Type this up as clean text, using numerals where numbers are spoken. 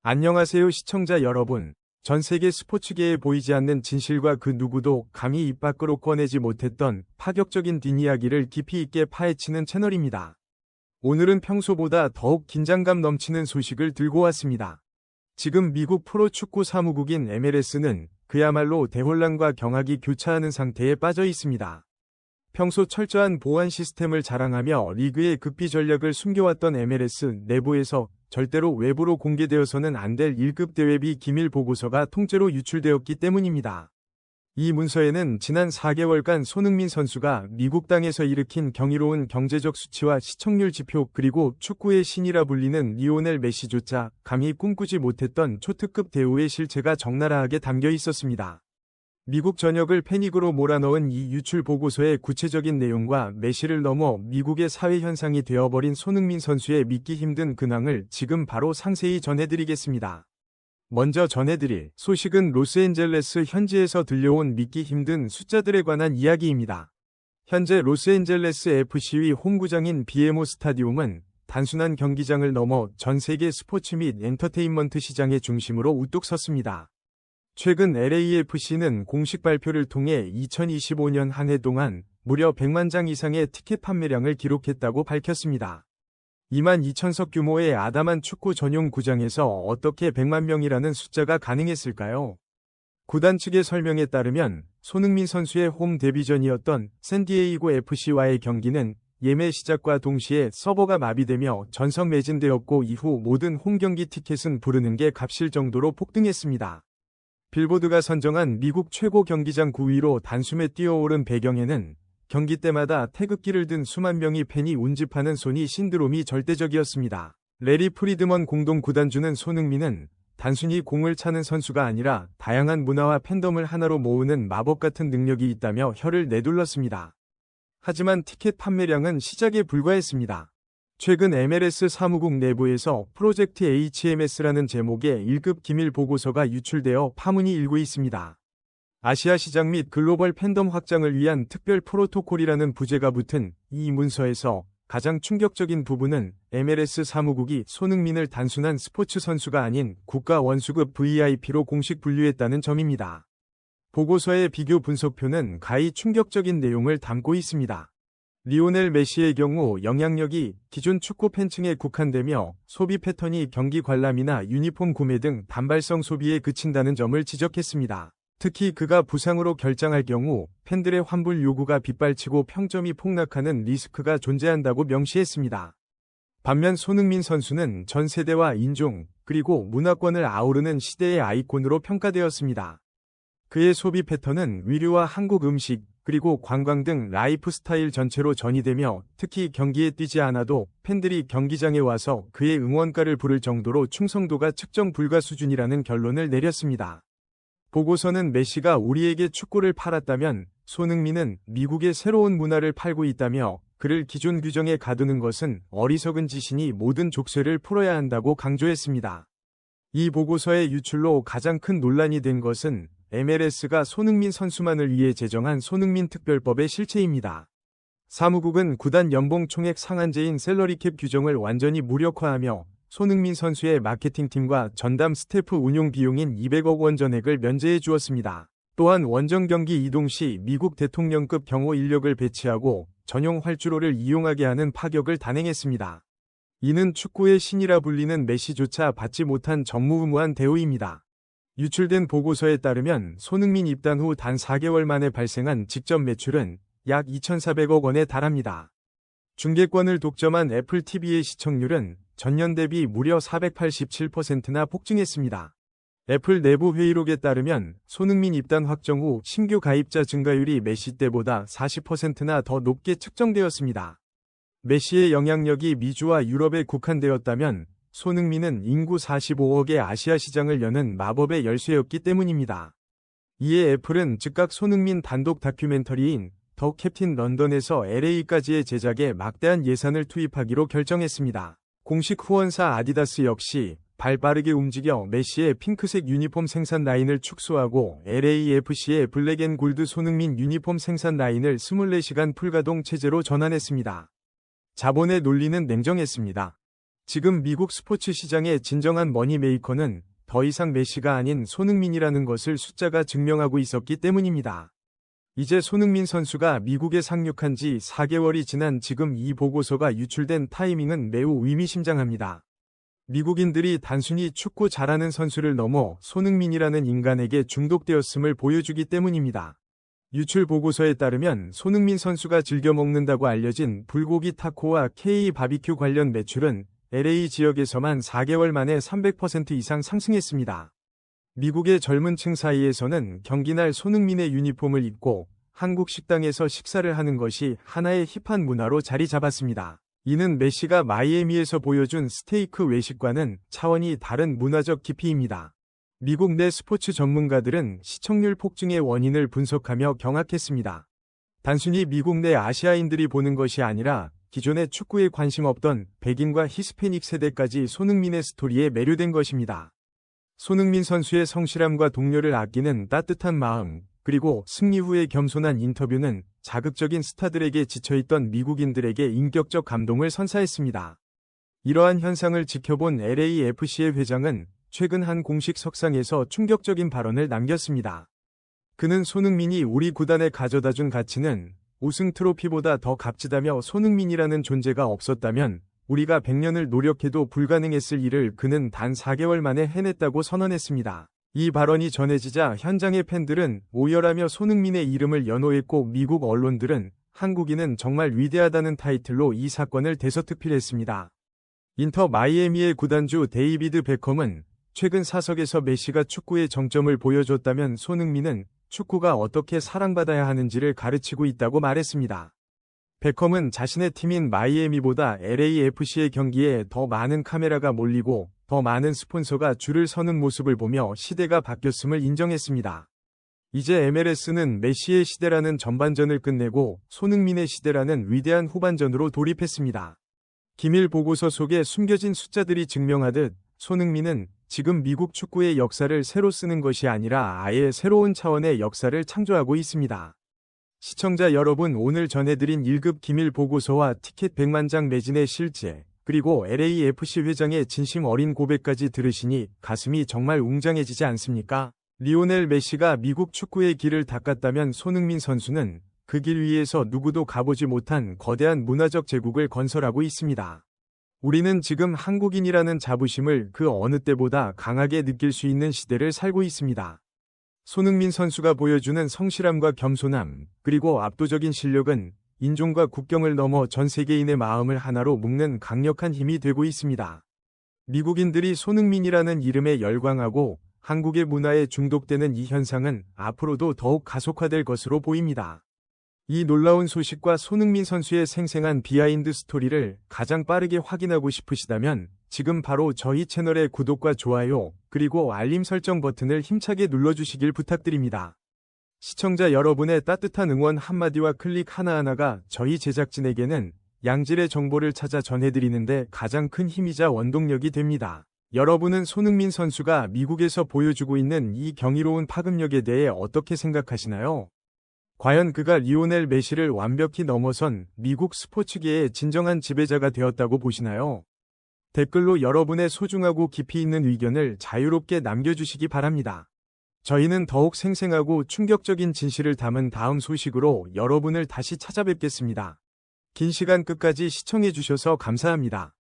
안녕하세요 시청자 여러분. 전 세계 스포츠계에 보이지 않는 진실과 그 누구도 감히 입 밖으로 꺼내지 못했던 파격적인 뒷이야기를 깊이 있게 파헤치는 채널입니다. 오늘은 평소보다 더욱 긴장감 넘치는 소식을 들고 왔습니다. 지금 미국 프로축구 사무국인 MLS는 그야말로 대혼란과 경악이 교차하는 상태에 빠져 있습니다. 평소 철저한 보안 시스템을 자랑하며 리그의 극비 전략을 숨겨왔던 MLS 내부에서 절대로 외부로 공개되어서는 안 될 1급 대회비 기밀 보고서가 통째로 유출되었기 때문입니다. 이 문서에는 지난 4개월간 손흥민 선수가 미국 땅에서 일으킨 경이로운 경제적 수치와 시청률 지표 그리고 축구의 신이라 불리는 리오넬 메시조차 감히 꿈꾸지 못했던 초특급 대우의 실체가 적나라하게 담겨 있었습니다. 미국 전역을 패닉으로 몰아넣은 이 유출 보고서의 구체적인 내용과 메시를 넘어 미국의 사회 현상이 되어버린 손흥민 선수의 믿기 힘든 근황을 지금 바로 상세히 전해드리겠습니다. 먼저 전해드릴 소식은 로스앤젤레스 현지에서 들려온 믿기 힘든 숫자들에 관한 이야기입니다. 현재 로스앤젤레스 FC의 홈구장인 BMO 스타디움은 단순한 경기장을 넘어 전 세계 스포츠 및 엔터테인먼트 시장의 중심으로 우뚝 섰습니다. 최근 LAFC는 공식 발표를 통해 2025년 한 해 동안 무려 100만 장 이상의 티켓 판매량을 기록했다고 밝혔습니다. 2만 2천석 규모의 아담한 축구 전용 구장에서 어떻게 100만 명이라는 숫자가 가능했을까요? 구단 측의 설명에 따르면 손흥민 선수의 홈 데뷔전이었던 샌디에이고 FC와의 경기는 예매 시작과 동시에 서버가 마비되며 전석 매진되었고 이후 모든 홈 경기 티켓은 부르는 게 값일 정도로 폭등했습니다. 빌보드가 선정한 미국 최고 경기장 9위로 단숨에 뛰어오른 배경에는 경기 때마다 태극기를 든 수만 명의 팬이 운집하는 소니 신드롬이 절대적이었습니다. 레리 프리드먼 공동 구단주는 손흥민은 단순히 공을 차는 선수가 아니라 다양한 문화와 팬덤을 하나로 모으는 마법 같은 능력이 있다며 혀를 내둘렀습니다. 하지만 티켓 판매량은 시작에 불과했습니다. 최근 MLS 사무국 내부에서 프로젝트 HMS라는 제목의 1급 기밀 보고서가 유출되어 파문이 일고 있습니다. 아시아 시장 및 글로벌 팬덤 확장을 위한 특별 프로토콜이라는 부제가 붙은 이 문서에서 가장 충격적인 부분은 MLS 사무국이 손흥민을 단순한 스포츠 선수가 아닌 국가 원수급 VIP로 공식 분류했다는 점입니다. 보고서의 비교 분석표는 가히 충격적인 내용을 담고 있습니다. 리오넬 메시의 경우 영향력이 기존 축구 팬층에 국한되며 소비 패턴이 경기 관람이나 유니폼 구매 등 단발성 소비에 그친다는 점을 지적했습니다. 특히 그가 부상으로 결장할 경우 팬들의 환불 요구가 빗발치고 평점이 폭락하는 리스크가 존재한다고 명시했습니다. 반면 손흥민 선수는 전 세대와 인종, 그리고 문화권을 아우르는 시대의 아이콘으로 평가되었습니다. 그의 소비 패턴은 위류와 한국 음식, 그리고 관광 등 라이프 스타일 전체로 전이되며 특히 경기에 뛰지 않아도 팬들이 경기장에 와서 그의 응원가를 부를 정도로 충성도가 측정 불가 수준이라는 결론을 내렸습니다. 보고서는 메시가 우리에게 축구를 팔았다면 손흥민은 미국의 새로운 문화를 팔고 있다며 그를 기존 규정에 가두는 것은 어리석은 짓이니 모든 족쇄를 풀어야 한다고 강조했습니다. 이 보고서의 유출로 가장 큰 논란이 된 것은 MLS가 손흥민 선수만을 위해 제정한 손흥민 특별법의 실체입니다. 사무국은 구단 연봉 총액 상한제인 셀러리캡 규정을 완전히 무력화하며 손흥민 선수의 마케팅팀과 전담 스태프 운용 비용인 200억 원 전액을 면제해 주었습니다. 또한 원정 경기 이동 시 미국 대통령급 경호 인력을 배치하고 전용 활주로를 이용하게 하는 파격을 단행했습니다. 이는 축구의 신이라 불리는 메시조차 받지 못한 전무후무한 대우입니다. 유출된 보고서에 따르면 손흥민 입단 후 단 4개월 만에 발생한 직접 매출은 약 2,400억 원에 달합니다. 중계권을 독점한 애플 TV의 시청률은 전년 대비 무려 487%나 폭증했습니다. 애플 내부 회의록에 따르면 손흥민 입단 확정 후 신규 가입자 증가율이 메시 때보다 40%나 더 높게 측정되었습니다. 메시의 영향력이 미주와 유럽에 국한되었다면 손흥민은 인구 45억의 아시아 시장을 여는 마법의 열쇠였기 때문입니다. 이에 애플은 즉각 손흥민 단독 다큐멘터리인 더 캡틴 런던에서 LA까지의 제작에 막대한 예산을 투입하기로 결정했습니다. 공식 후원사 아디다스 역시 발 빠르게 움직여 메시의 핑크색 유니폼 생산 라인을 축소하고 LAFC의 블랙앤골드 손흥민 유니폼 생산 라인을 24시간 풀가동 체제로 전환했습니다. 자본의 논리는 냉정했습니다. 지금 미국 스포츠 시장의 진정한 머니메이커는 더 이상 메시가 아닌 손흥민이라는 것을 숫자가 증명하고 있었기 때문입니다. 이제 손흥민 선수가 미국에 상륙한 지 4개월이 지난 지금 이 보고서가 유출된 타이밍은 매우 의미심장합니다. 미국인들이 단순히 축구 잘하는 선수를 넘어 손흥민이라는 인간에게 중독되었음을 보여주기 때문입니다. 유출 보고서에 따르면 손흥민 선수가 즐겨 먹는다고 알려진 불고기 타코와 K 바비큐 관련 매출은 LA 지역에서만 4개월 만에 300% 이상 상승했습니다. 미국의 젊은 층 사이에서는 경기날 손흥민의 유니폼을 입고 한국 식당에서 식사를 하는 것이 하나의 힙한 문화로 자리 잡았습니다. 이는 메시가 마이애미에서 보여준 스테이크 외식과는 차원이 다른 문화적 깊이입니다. 미국 내 스포츠 전문가들은 시청률 폭증의 원인을 분석하며 경악했습니다. 단순히 미국 내 아시아인들이 보는 것이 아니라 기존에 축구에 관심 없던 백인과 히스패닉 세대까지 손흥민의 스토리에 매료된 것입니다. 손흥민 선수의 성실함과 동료를 아끼는 따뜻한 마음, 그리고 승리 후의 겸손한 인터뷰는 자극적인 스타들에게 지쳐있던 미국인들에게 인격적 감동을 선사했습니다. 이러한 현상을 지켜본 LAFC의 회장은 최근 한 공식 석상에서 충격적인 발언을 남겼습니다. 그는 손흥민이 우리 구단에 가져다준 가치는 우승 트로피보다 더 값지다며 손흥민이라는 존재가 없었다면 우리가 100년을 노력해도 불가능했을 일을 그는 단 4개월 만에 해냈다고 선언했습니다. 이 발언이 전해지자 현장의 팬들은 오열하며 손흥민의 이름을 연호했고 미국 언론들은 한국인은 정말 위대하다는 타이틀로 이 사건을 대서특필했습니다. 인터 마이애미의 구단주 데이비드 베컴은 최근 사석에서 메시가 축구의 정점을 보여줬다면 손흥민은 축구가 어떻게 사랑받아야 하는지를 가르치고 있다고 말했습니다. 베컴은 자신의 팀인 마이애미보다 LAFC의 경기에 더 많은 카메라가 몰리고 더 많은 스폰서가 줄을 서는 모습을 보며 시대가 바뀌었음을 인정했습니다. 이제 MLS는 메시의 시대라는 전반전을 끝내고 손흥민의 시대라는 위대한 후반전으로 돌입했습니다. 기밀 보고서 속에 숨겨진 숫자들이 증명하듯 손흥민은 지금 미국 축구의 역사를 새로 쓰는 것이 아니라 아예 새로운 차원의 역사를 창조하고 있습니다. 시청자 여러분, 오늘 전해드린 1급 기밀 보고서와 티켓 100만 장 매진의 실제, 그리고 LAFC 회장의 진심 어린 고백까지 들으시니 가슴이 정말 웅장해지지 않습니까? 리오넬 메시가 미국 축구의 길을 닦았다면 손흥민 선수는 그 길 위에서 누구도 가보지 못한 거대한 문화적 제국을 건설하고 있습니다. 우리는 지금 한국인이라는 자부심을 그 어느 때보다 강하게 느낄 수 있는 시대를 살고 있습니다. 손흥민 선수가 보여주는 성실함과 겸손함, 그리고 압도적인 실력은 인종과 국경을 넘어 전 세계인의 마음을 하나로 묶는 강력한 힘이 되고 있습니다. 미국인들이 손흥민이라는 이름에 열광하고 한국의 문화에 중독되는 이 현상은 앞으로도 더욱 가속화될 것으로 보입니다. 이 놀라운 소식과 손흥민 선수의 생생한 비하인드 스토리를 가장 빠르게 확인하고 싶으시다면 지금 바로 저희 채널의 구독과 좋아요, 그리고 알림 설정 버튼을 힘차게 눌러주시길 부탁드립니다. 시청자 여러분의 따뜻한 응원 한마디와 클릭 하나하나가 저희 제작진에게는 양질의 정보를 찾아 전해드리는데 가장 큰 힘이자 원동력이 됩니다. 여러분은 손흥민 선수가 미국에서 보여주고 있는 이 경이로운 파급력에 대해 어떻게 생각하시나요? 과연 그가 리오넬 메시를 완벽히 넘어선 미국 스포츠계의 진정한 지배자가 되었다고 보시나요? 댓글로 여러분의 소중하고 깊이 있는 의견을 자유롭게 남겨주시기 바랍니다. 저희는 더욱 생생하고 충격적인 진실을 담은 다음 소식으로 여러분을 다시 찾아뵙겠습니다. 긴 시간 끝까지 시청해주셔서 감사합니다.